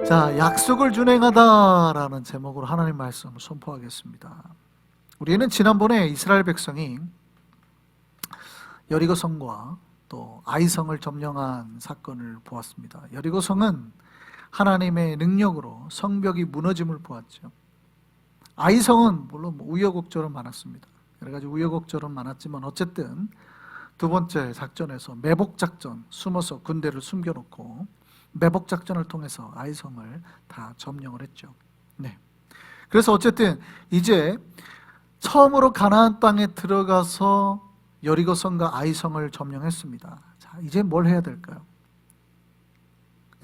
자, 약속을 준행하다라는 제목으로 하나님 말씀을 선포하겠습니다. 우리는 지난번에 이스라엘 백성이 여리고성과 또 아이성을 점령한 사건을 보았습니다. 여리고성은 하나님의 능력으로 성벽이 무너짐을 보았죠. 아이성은 물론 우여곡절은 많았습니다. 여러 가지 우여곡절은 많았지만 어쨌든 두 번째 작전에서 매복작전, 숨어서 군대를 숨겨놓고 매복작전을 통해서 아이성을 다 점령을 했죠. 네. 그래서 어쨌든 이제 처음으로 가나안 땅에 들어가서 여리고성과 아이성을 점령했습니다. 자, 이제 뭘 해야 될까요?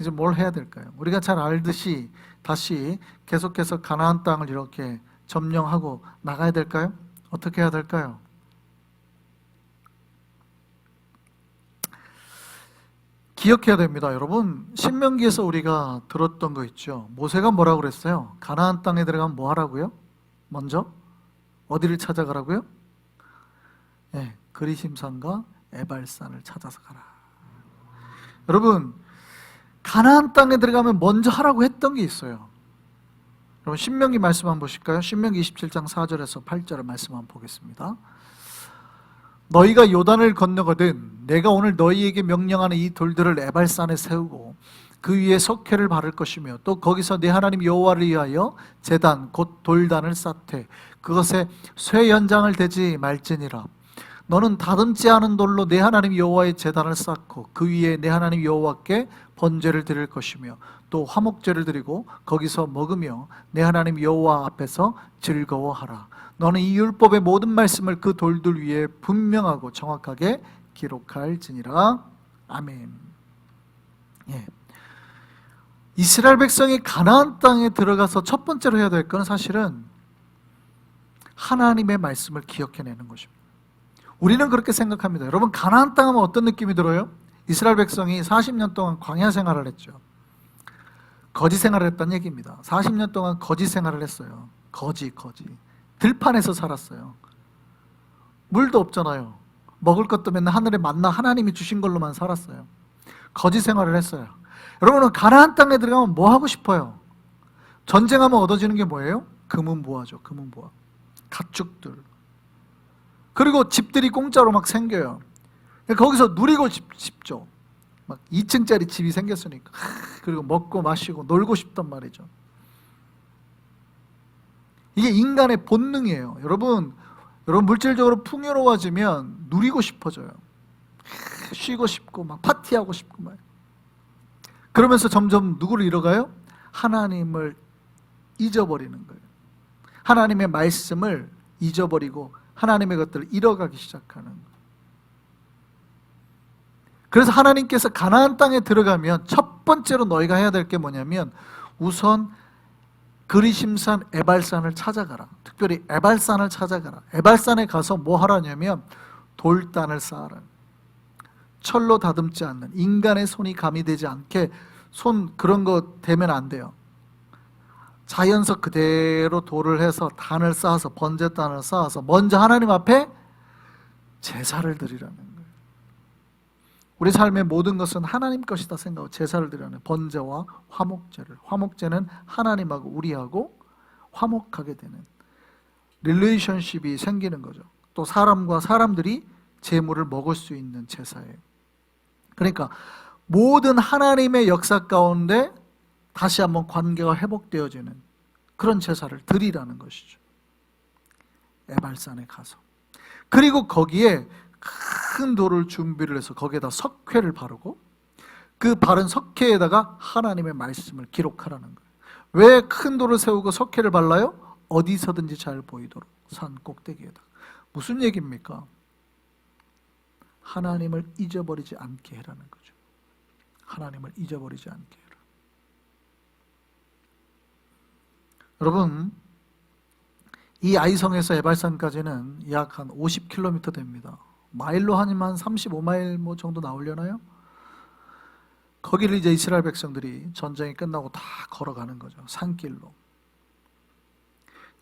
이제 뭘 해야 될까요? 우리가 잘 알듯이 다시 계속해서 가나안 땅을 이렇게 점령하고 나가야 될까요? 어떻게 해야 될까요? 기억해야 됩니다. 여러분, 신명기에서 우리가 들었던 거 있죠. 모세가 뭐라고 그랬어요? 가나안 땅에 들어가면 뭐 하라고요? 먼저 어디를 찾아가라고요? 네, 그리심산과 에발산을 찾아서 가라. 여러분, 가나안 땅에 들어가면 먼저 하라고 했던 게 있어요. 여러분, 신명기 말씀 한번 보실까요? 신명기 27장 4절에서 8절의 말씀 한번 보겠습니다. 너희가 요단을 건너거든 내가 오늘 너희에게 명령하는 이 돌들을 에발산에 세우고 그 위에 석회를 바를 것이며 또 거기서 내 하나님 여호와를 위하여 제단 곧 돌단을 쌓되 그것에 쇠 연장을 대지 말지니라. 너는 다듬지 않은 돌로 내 하나님 여호와의 제단을 쌓고 그 위에 내 하나님 여호와께 번제를 드릴 것이며 또 화목제를 드리고 거기서 먹으며 내 하나님 여호와 앞에서 즐거워하라. 너는 이 율법의 모든 말씀을 그 돌들 위에 분명하고 정확하게 기록할지니라. 아멘. 예. 이스라엘 백성이 가나안 땅에 들어가서 첫 번째로 해야 될 건 사실은 하나님의 말씀을 기억해내는 것입니다. 우리는 그렇게 생각합니다. 여러분, 가나안 땅 하면 어떤 느낌이 들어요? 이스라엘 백성이 40년 동안 광야 생활을 했죠. 거지 생활을 했다는 얘기입니다. 40년 동안 거지 생활을 했어요. 거지. 들판에서 살았어요. 물도 없잖아요. 먹을 것도 맨날 하늘에 만나 하나님이 주신 걸로만 살았어요. 거지 생활을 했어요. 여러분은 가나안 땅에 들어가면 뭐 하고 싶어요? 전쟁하면 얻어지는 게 뭐예요? 금은보화죠. 금은보화. 가축들. 그리고 집들이 공짜로 막 생겨요. 거기서 누리고 싶죠. 막 2층짜리 집이 생겼으니까. 그리고 먹고 마시고 놀고 싶단 말이죠. 이게 인간의 본능이에요. 여러분 물질적으로 풍요로워지면 누리고 싶어져요. 쉬고 싶고 막 파티하고 싶고 막. 그러면서 점점 누구를 잃어가요? 하나님을 잊어버리는 거예요. 하나님의 말씀을 잊어버리고 하나님의 것들을 잃어가기 시작하는 거예요. 그래서 하나님께서 가나안 땅에 들어가면 첫 번째로 너희가 해야 될 게 뭐냐면 우선 그리심산 에발산을 찾아가라. 특별히 에발산을 찾아가라. 에발산에 가서 뭐 하라냐면 돌단을 쌓아라. 철로 다듬지 않는, 인간의 손이 감이 되지 않게 손 그런 거 대면 안 돼요. 자연석 그대로 돌을 해서 단을 쌓아서 번제단을 쌓아서 먼저 하나님 앞에 제사를 드리라는 거예요. 우리 삶의 모든 것은 하나님 것이다 생각하고 제사를 드리라는 번제와 화목제를. 화목제는 하나님하고 우리하고 화목하게 되는 릴레이션십이 생기는 거죠. 또 사람과 사람들이 제물을 먹을 수 있는 제사예요. 그러니까 모든 하나님의 역사 가운데 다시 한번 관계가 회복되어지는 그런 제사를 드리라는 것이죠. 에발산에 가서. 그리고 거기에 큰 돌을 준비를 해서 거기에다 석회를 바르고 그 바른 석회에다가 하나님의 말씀을 기록하라는 거예요. 왜 큰 돌을 세우고 석회를 발라요? 어디서든지 잘 보이도록 산 꼭대기에다. 무슨 얘기입니까? 하나님을 잊어버리지 않게 해라는 거죠. 하나님을 잊어버리지 않게 해라. 여러분, 이 아이성에서 에발산까지는 약 한 50km 됩니다. 마일로 한 35마일 뭐 정도 나오려나요? 거기를 이제 이스라엘 백성들이 전쟁이 끝나고 다 걸어가는 거죠. 산길로.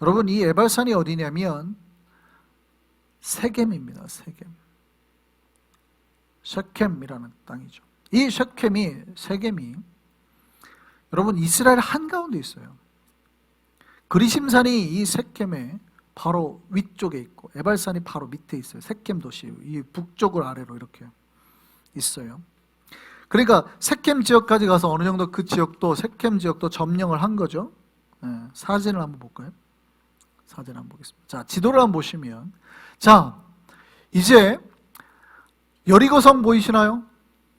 여러분, 이 에발산이 어디냐면 세겜입니다. 세겜. 셰켐이라는 땅이죠. 이 세겜이 여러분, 이스라엘 한가운데 있어요. 그리심산이 이 섹겜의 바로 위쪽에 있고 에발산이 바로 밑에 있어요. 섹겜 도시 이 북쪽을 아래로 이렇게 있어요. 그러니까 섹겜 지역까지 가서 어느 정도 그 지역도 섹겜 지역도 점령을 한 거죠. 사진을 한번 볼까요? 사진 한번 보겠습니다. 자, 지도를 한번 보시면, 자, 이제 여리고성 보이시나요?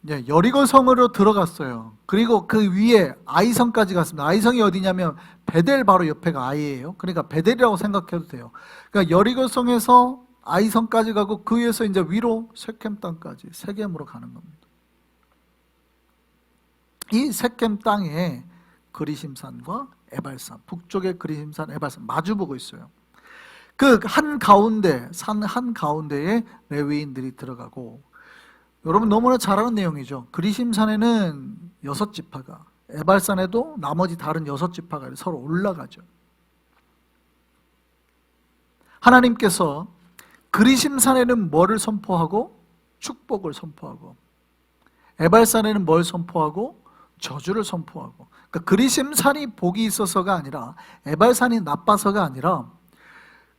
네, 여리고성으로 들어갔어요. 그리고 그 위에 아이성까지 갔습니다. 아이성이 어디냐면 베델 바로 옆에가 아이예요. 그러니까 베델이라고 생각해도 돼요. 그러니까 여리고성에서 아이성까지 가고 그 위에서 이제 위로 섹겜 땅까지 세겜으로 가는 겁니다. 이 섹겜 땅에 그리심산과 에발산, 북쪽의 그리심산, 에발산 마주보고 있어요. 그 한가운데, 산 한가운데에 레위인들이 들어가고, 여러분 너무나 잘 아는 내용이죠. 그리심산에는 6지파가, 에발산에도 나머지 다른 6지파가 서로 올라가죠. 하나님께서 그리심산에는 뭐를 선포하고? 축복을 선포하고, 에발산에는 뭘 선포하고? 저주를 선포하고. 그러니까 그리심산이 복이 있어서가 아니라, 에발산이 나빠서가 아니라,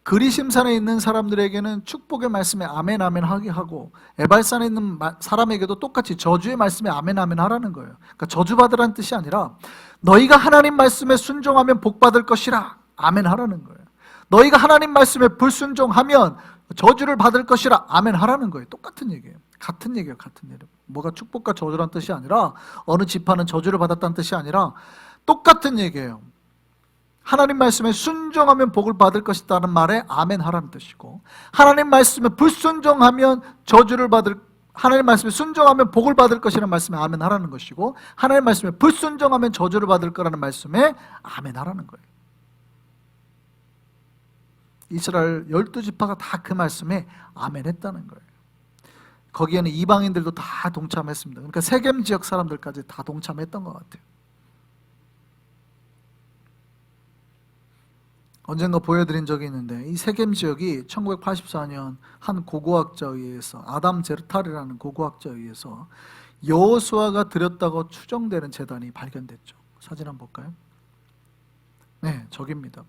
그리심산에 있는 사람들에게는 축복의 말씀에 아멘 아멘 하게 하고, 에발산에 있는 사람에게도 똑같이 저주의 말씀에 아멘 아멘 하라는 거예요. 그러니까 저주받으라는 뜻이 아니라 너희가 하나님 말씀에 순종하면 복받을 것이라 아멘 하라는 거예요. 너희가 하나님 말씀에 불순종하면 저주를 받을 것이라 아멘 하라는 거예요. 똑같은 얘기예요. 같은 얘기예요. 같은 얘기예요. 뭐가 축복과 저주란 뜻이 아니라, 어느 지파는 저주를 받았다는 뜻이 아니라 똑같은 얘기예요. 하나님 말씀에 순종하면 복을 받을 것이다는 말에 아멘 하라는 뜻이고, 하나님 말씀에 불순종하면 저주를 받을, 하나님 말씀에 순종하면 복을 받을 것이라는 말씀에 아멘 하라는 것이고, 하나님 말씀에 불순종하면 저주를 받을 거라는 말씀에 아멘 하라는 거예요. 이스라엘 12지파가 다 그 말씀에 아멘 했다는 거예요. 거기에는 이방인들도 다 동참했습니다. 그러니까 세겜 지역 사람들까지 다 동참했던 것 같아요. 언젠가 보여드린 적이 있는데, 이 세겜 지역이 1984년 한 고고학자에 의해서, 아담 제르탈이라는 고고학자에 의해서 여호수아가 드렸다고 추정되는 제단이 발견됐죠. 사진 한번 볼까요? 네, 저기입니다.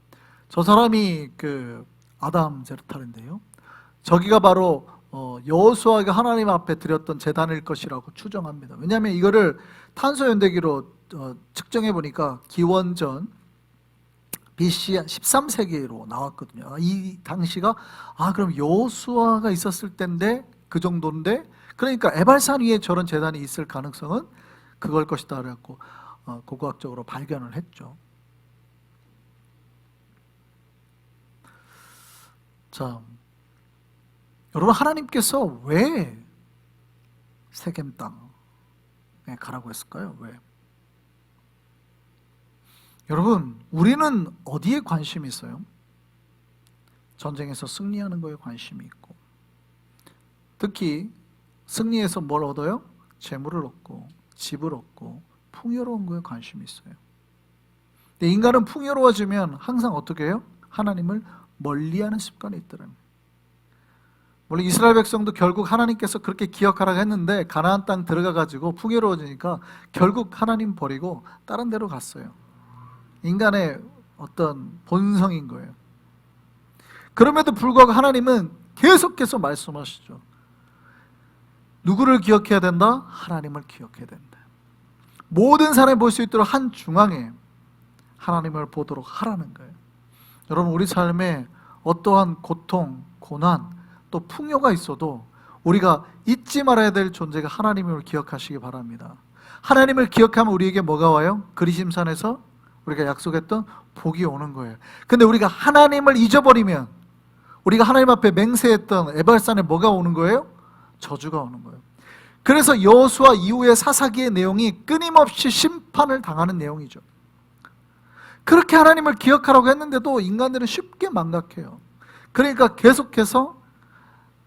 저 사람이 그 아담 제르탈인데요, 저기가 바로 여호수아가 하나님 앞에 드렸던 제단일 것이라고 추정합니다. 왜냐하면 이거를 탄소 연대기로 측정해 보니까 기원전 BC 13세기로 나왔거든요. 이 당시가, 그럼 여호수아가 있었을 때인데, 그 정도인데, 그러니까 에발산 위에 저런 제단이 있을 가능성은 그걸 것이다 그래갖고 고고학적으로 발견을 했죠. 자, 여러분, 하나님께서 왜 세겜 땅에 가라고 했을까요? 왜? 여러분, 우리는 어디에 관심이 있어요? 전쟁에서 승리하는 거에 관심이 있고, 특히 승리해서 뭘 얻어요? 재물을 얻고 집을 얻고 풍요로운 거에 관심이 있어요. 근데 인간은 풍요로워지면 항상 어떻게 해요? 하나님을 멀리하는 습관이 있더라고요. 물론 이스라엘 백성도 결국 하나님께서 그렇게 기억하라고 했는데, 가나안 땅 들어가가지고 풍요로워지니까 결국 하나님 버리고 다른 데로 갔어요. 인간의 어떤 본성인 거예요. 그럼에도 불구하고 하나님은 계속해서 말씀하시죠. 누구를 기억해야 된다? 하나님을 기억해야 된다. 모든 사람이 볼 수 있도록 한 중앙에 하나님을 보도록 하라는 거예요. 여러분, 우리 삶에 어떠한 고통, 고난, 또 풍요가 있어도 우리가 잊지 말아야 될 존재가 하나님을 기억하시기 바랍니다. 하나님을 기억하면 우리에게 뭐가 와요? 그리심산에서 우리가 약속했던 복이 오는 거예요. 근데 우리가 하나님을 잊어버리면, 우리가 하나님 앞에 맹세했던 에발산에 뭐가 오는 거예요? 저주가 오는 거예요. 그래서 여호수아 이후의 사사기의 내용이 끊임없이 심판을 당하는 내용이죠. 그렇게 하나님을 기억하라고 했는데도 인간들은 쉽게 망각해요. 그러니까 계속해서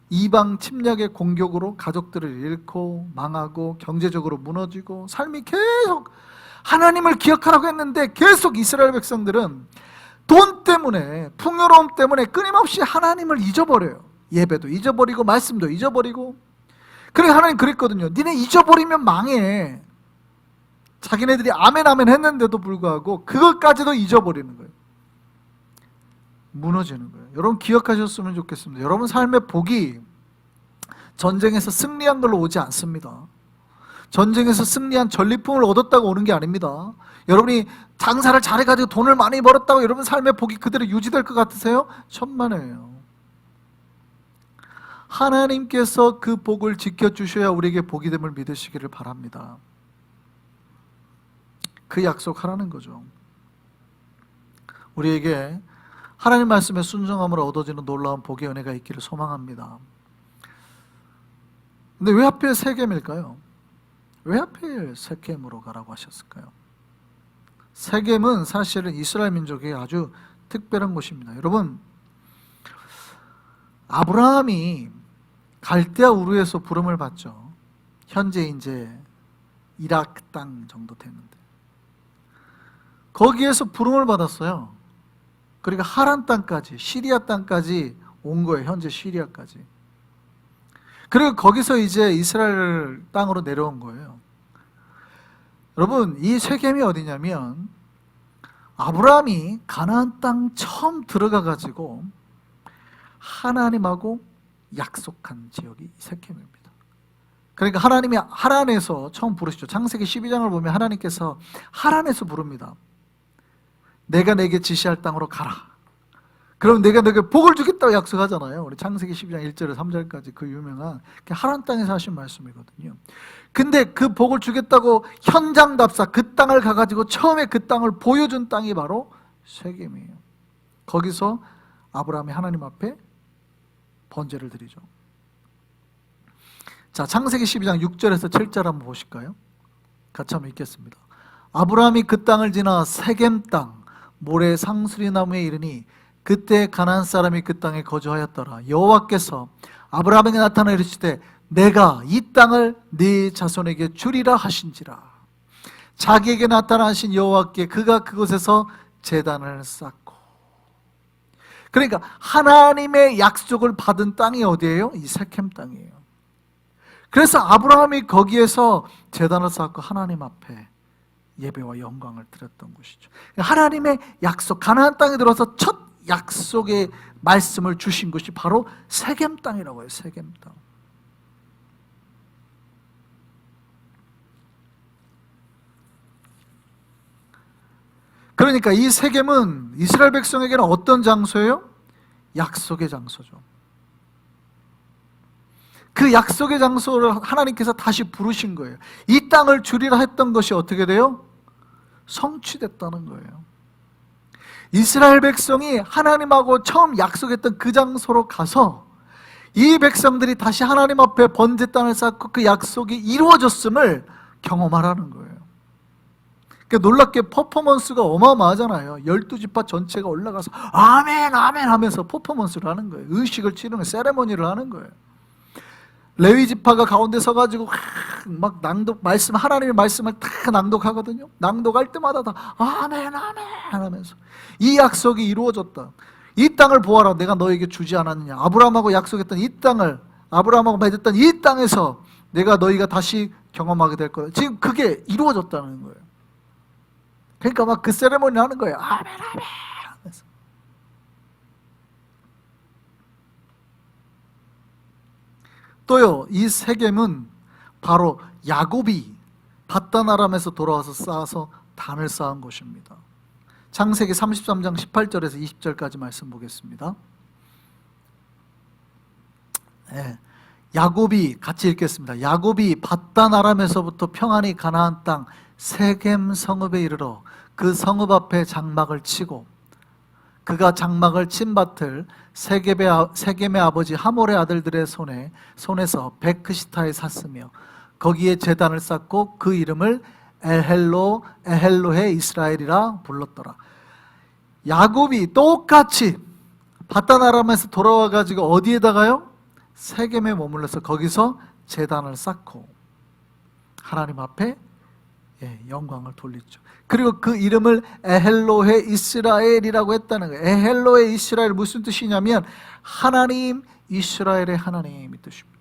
이방 침략의 공격으로 가족들을 잃고 망하고 경제적으로 무너지고, 삶이 계속 하나님을 기억하라고 했는데 계속 이스라엘 백성들은 돈 때문에, 풍요로움 때문에 끊임없이 하나님을 잊어버려요. 예배도 잊어버리고 말씀도 잊어버리고. 그래서 하나님 그랬거든요. 니네 잊어버리면 망해. 자기네들이 아멘 아멘 했는데도 불구하고 그것까지도 잊어버리는 거예요. 무너지는 거예요. 여러분 기억하셨으면 좋겠습니다. 여러분 삶의 복이 전쟁에서 승리한 걸로 오지 않습니다. 전쟁에서 승리한 전리품을 얻었다고 오는 게 아닙니다. 여러분이 장사를 잘해가지고 돈을 많이 벌었다고 여러분 삶의 복이 그대로 유지될 것 같으세요? 천만에요. 하나님께서 그 복을 지켜주셔야 우리에게 복이 됨을 믿으시기를 바랍니다. 그 약속하라는 거죠. 우리에게 하나님 말씀에 순종함으로 얻어지는 놀라운 복의 은혜가 있기를 소망합니다. 근데 왜 하필 세겜일까요? 왜 하필 세겜으로 가라고 하셨을까요? 세겜은 사실은 이스라엘 민족의 아주 특별한 곳입니다. 여러분, 아브라함이 갈대아 우르에서 부름을 받죠. 현재 이제 이라크 땅 정도 되는데 거기에서 부름을 받았어요. 그러니까 하란 땅까지, 시리아 땅까지 온 거예요. 현재 시리아까지. 그리고 거기서 이제 이스라엘 땅으로 내려온 거예요. 여러분, 이 세겜이 어디냐면 아브라함이 가나안 땅 처음 들어가 가지고 하나님하고 약속한 지역이 세겜입니다. 그러니까 하나님이 하란에서 처음 부르시죠. 창세기 12장을 보면 하나님께서 하란에서 부릅니다. 내가 내게 지시할 땅으로 가라. 그럼 내가 너에게 복을 주겠다고 약속하잖아요. 우리 창세기 12장 1절에서 3절까지 그 유명한 하란 땅에서 하신 말씀이거든요. 근데 그 복을 주겠다고 현장답사 그 땅을 가가지고 처음에 그 땅을 보여준 땅이 바로 세겜이에요. 거기서 아브라함이 하나님 앞에 번제를 드리죠. 자, 창세기 12장 6절에서 7절 한번 보실까요? 같이 한번 읽겠습니다. 아브라함이 그 땅을 지나 세겜 땅 모래 상수리 나무에 이르니 그때 가나안 사람이 그 땅에 거주하였더라. 여호와께서 아브라함에게 나타나 이르시되 내가 이 땅을 네 자손에게 주리라 하신지라. 자기에게 나타나신 여호와께 그가 그곳에서 제단을 쌓고. 그러니까 하나님의 약속을 받은 땅이 어디예요? 이 세겜 땅이에요. 그래서 아브라함이 거기에서 제단을 쌓고 하나님 앞에 예배와 영광을 드렸던 곳이죠. 하나님의 약속, 가나안 땅에 들어서 첫 약속의 말씀을 주신 것이 바로 세겜 땅이라고 해요. 세겜 땅. 그러니까 이 세겜은 이스라엘 백성에게는 어떤 장소예요? 약속의 장소죠. 그 약속의 장소를 하나님께서 다시 부르신 거예요. 이 땅을 주리라 했던 것이 어떻게 돼요? 성취됐다는 거예요. 이스라엘 백성이 하나님하고 처음 약속했던 그 장소로 가서 이 백성들이 다시 하나님 앞에 번제 땅을 쌓고 그 약속이 이루어졌음을 경험하라는 거예요. 그러니까 놀랍게 퍼포먼스가 어마어마하잖아요. 12지파 전체가 올라가서 아멘 아멘 하면서 퍼포먼스를 하는 거예요. 의식을 치르는 세레머니를 하는 거예요. 레위 지파가 가운데 서가지고 막 낭독 말씀 하나님의 말씀을 다 낭독하거든요. 낭독할 때마다 다 아멘 아멘 하면서 이 약속이 이루어졌다. 이 땅을 보아라. 내가 너에게 주지 않았느냐. 아브라함하고 약속했던 이 땅을 아브라함하고 맺었던 이 땅에서 내가 너희가 다시 경험하게 될 거다. 지금 그게 이루어졌다는 거예요. 그러니까 막 그 세레모니 하는 거예요. 아멘 아멘 하면서. 또요, 이 세겜은 바로 야곱이 밧단 아람에서 돌아와서 쌓아서 단을 쌓은 곳입니다. 창세기 33장 18절에서 20절까지 말씀 보겠습니다. 네, 야곱이 같이 읽겠습니다. 야곱이 밧단 아람에서부터 평안히 가나안 땅 세겜 성읍에 이르러 그 성읍 앞에 장막을 치고 그가 장막을 친 밭을 세겜의 아버지 하몰의 아들들의 손에서 베크시타에 샀으며 거기에 제단을 쌓고 그 이름을 에헬로헤 이스라엘이라 불렀더라. 야곱이 똑같이 밧단 아람에서 돌아와 가지고 어디에다가요? 세겜에 머물러서 거기서 제단을 쌓고 하나님 앞에 영광을 돌리죠. 그리고 그 이름을 에헬로헤 이스라엘이라고 했다는 거예요. 에헬로헤 이스라엘 무슨 뜻이냐면 하나님 이스라엘의 하나님이 뜻입니다.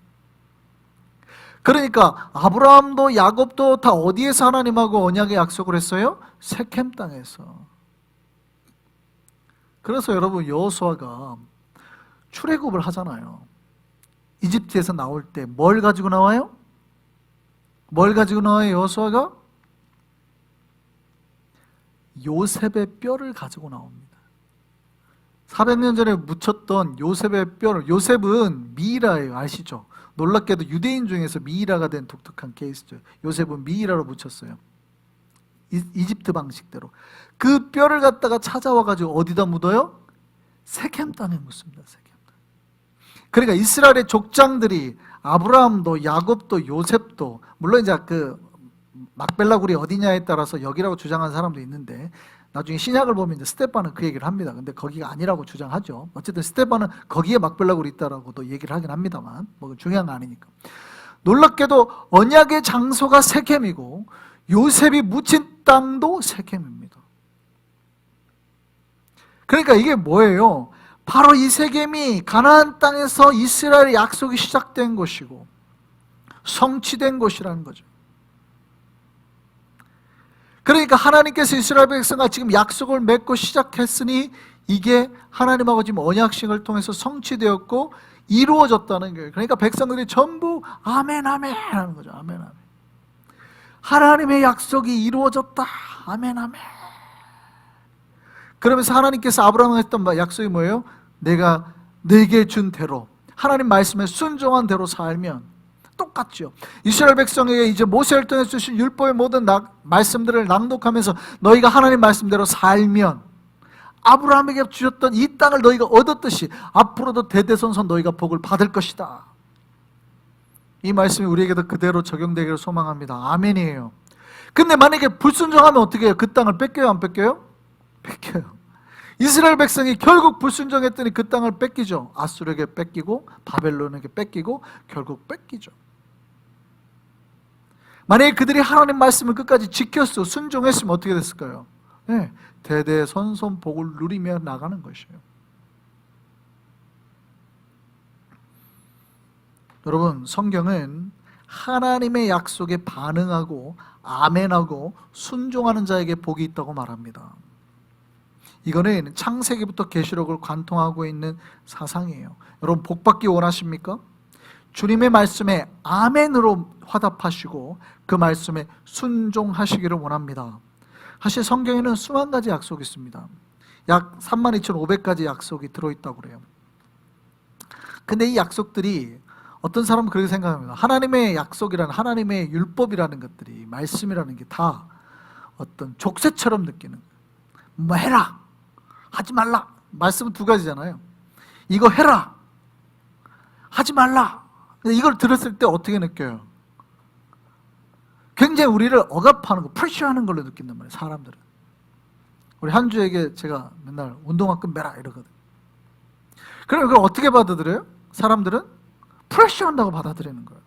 그러니까 아브라함도 야곱도 다 어디에서 하나님하고 언약의 약속을 했어요? 세겜 땅에서. 그래서 여러분 여호수아가 출애굽을 하잖아요. 이집트에서 나올 때 뭘 가지고 나와요? 뭘 가지고 나와요 여호수아가? 요셉의 뼈를 가지고 나옵니다. 400년 전에 묻혔던 요셉의 뼈를, 요셉은 미이라예요. 아시죠? 놀랍게도 유대인 중에서 미이라가 된 독특한 케이스죠. 요셉은 미이라로 묻혔어요. 이집트 방식대로. 그 뼈를 갖다가 찾아와가지고 어디다 묻어요? 세겜 땅에 묻습니다. 세겜 땅. 그러니까 이스라엘의 족장들이 아브라함도 야곱도 요셉도, 물론 이제 그 막벨라굴이 어디냐에 따라서 여기라고 주장한 사람도 있는데, 나중에 신약을 보면 이제 스데반은 그 얘기를 합니다. 근데 거기가 아니라고 주장하죠. 어쨌든 스데반은 거기에 막벨라굴이 있다라고도 얘기를 하긴 합니다만, 뭐 중요한 거 아니니까. 놀랍게도 언약의 장소가 세겜이고 요셉이 묻힌 땅도 세겜입니다. 그러니까 이게 뭐예요? 바로 이 세겜이 가나안 땅에서 이스라엘의 약속이 시작된 곳이고 성취된 곳이라는 거죠. 그러니까 하나님께서 이스라엘 백성과 지금 약속을 맺고 시작했으니 이게 하나님하고 지금 언약식을 통해서 성취되었고 이루어졌다는 거예요. 그러니까 백성들이 전부 아멘 아멘 하는 거죠. 아멘 아멘. 하나님의 약속이 이루어졌다. 아멘 아멘. 그러면서 하나님께서 아브라함에 했던 약속이 뭐예요? 내가 네게 준 대로, 하나님 말씀에 순종한 대로 살면, 똑같죠. 이스라엘 백성에게 이제 모세를 통해 주신 율법의 모든 말씀들을 낭독하면서 너희가 하나님 말씀대로 살면 아브라함에게 주셨던 이 땅을 너희가 얻었듯이 앞으로도 대대손손 너희가 복을 받을 것이다. 이 말씀이 우리에게도 그대로 적용되기를 소망합니다. 아멘이에요. 근데 만약에 불순종하면 어떻게 해요? 그 땅을 뺏겨요? 안 뺏겨요? 뺏겨요. 이스라엘 백성이 결국 불순종했더니 그 땅을 뺏기죠. 아수르에게 뺏기고 바벨론에게 뺏기고 결국 뺏기죠. 만약에 그들이 하나님 말씀을 끝까지 지켰어, 순종했으면 어떻게 됐을까요? 네, 대대손손 복을 누리며 나가는 것이에요. 여러분, 성경은 하나님의 약속에 반응하고 아멘하고 순종하는 자에게 복이 있다고 말합니다. 이거는 창세기부터 계시록을 관통하고 있는 사상이에요. 여러분, 복받기 원하십니까? 주님의 말씀에 아멘으로 화답하시고 그 말씀에 순종하시기를 원합니다. 사실 성경에는 수만 가지 약속이 있습니다. 약 32,500가지 약속이 들어있다고 그래요. 근데 이 약속들이 어떤 사람은 그렇게 생각합니다. 하나님의 약속이라는, 하나님의 율법이라는 것들이, 말씀이라는 게 다 어떤 족쇄처럼 느끼는 거예요. 뭐 해라, 하지 말라. 말씀은 두 가지잖아요. 이거 해라, 하지 말라. 이걸 들었을 때 어떻게 느껴요? 굉장히 우리를 억압하는 거, 프레셔하는 걸로 느낀단 말이에요, 사람들은. 우리 한주에게 제가 맨날 운동화끈 매라 이러거든요. 그럼 그걸 어떻게 받아들여요? 사람들은 프레셔한다고 받아들이는 거예요.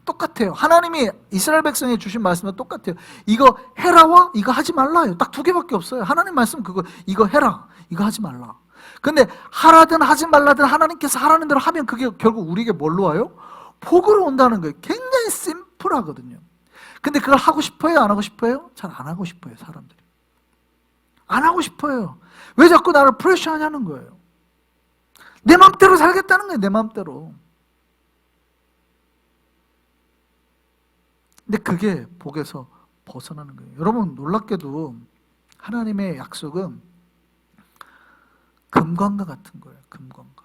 똑같아요. 하나님이 이스라엘 백성에 주신 말씀은 똑같아요. 이거 해라와 이거 하지 말라요. 딱 두 개밖에 없어요. 하나님 말씀 그거, 이거 해라, 이거 하지 말라. 근데 하라든 하지 말라든 하나님께서 하라는 대로 하면 그게 결국 우리에게 뭘로 와요? 복으로 온다는 거예요. 굉장히 심플하거든요. 근데 그걸 하고 싶어요? 안 하고 싶어요? 잘 안 하고 싶어요, 사람들이. 안 하고 싶어요. 왜 자꾸 나를 프레셔 하냐는 거예요. 내 맘대로 살겠다는 거예요, 내 맘대로. 근데 그게 복에서 벗어나는 거예요. 여러분, 놀랍게도 하나님의 약속은 금광과 같은 거예요, 금광과.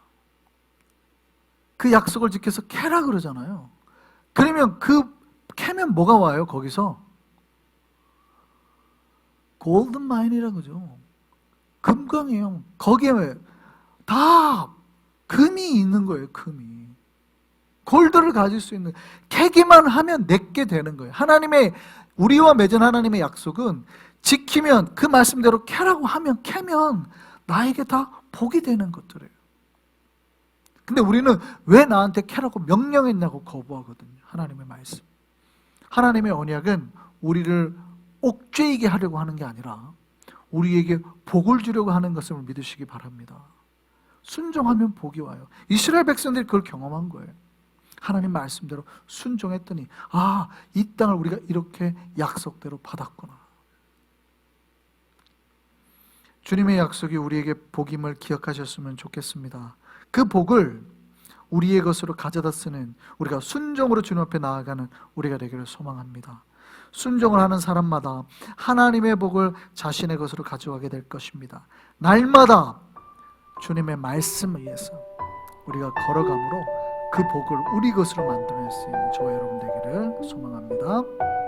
그 약속을 지켜서 캐라 그러잖아요. 그러면 캐면 뭐가 와요, 거기서? 골든 마인이라고 그러죠. 금광이에요. 거기에 다 금이 있는 거예요, 금이. 골드를 가질 수 있는, 캐기만 하면 내게 되는 거예요. 하나님의, 우리와 맺은 하나님의 약속은 지키면, 그 말씀대로 캐라고 하면, 캐면 나에게 다 복이 되는 것들이에요. 근데 우리는 왜 나한테 캐라고 명령했냐고 거부하거든요, 하나님의 말씀. 하나님의 언약은 우리를 옥죄이게 하려고 하는 게 아니라 우리에게 복을 주려고 하는 것을 믿으시기 바랍니다. 순종하면 복이 와요. 이스라엘 백성들이 그걸 경험한 거예요. 하나님 말씀대로 순종했더니 이 땅을 우리가 이렇게 약속대로 받았구나. 주님의 약속이 우리에게 복임을 기억하셨으면 좋겠습니다. 그 복을 우리의 것으로 가져다 쓰는, 우리가 순종으로 주님 앞에 나아가는 우리가 되기를 소망합니다. 순종을 하는 사람마다 하나님의 복을 자신의 것으로 가져가게 될 것입니다. 날마다 주님의 말씀에 의해서 우리가 걸어감으로 그 복을 우리 것으로 만들어낼 수 있는 저와 여러분 되기를 소망합니다.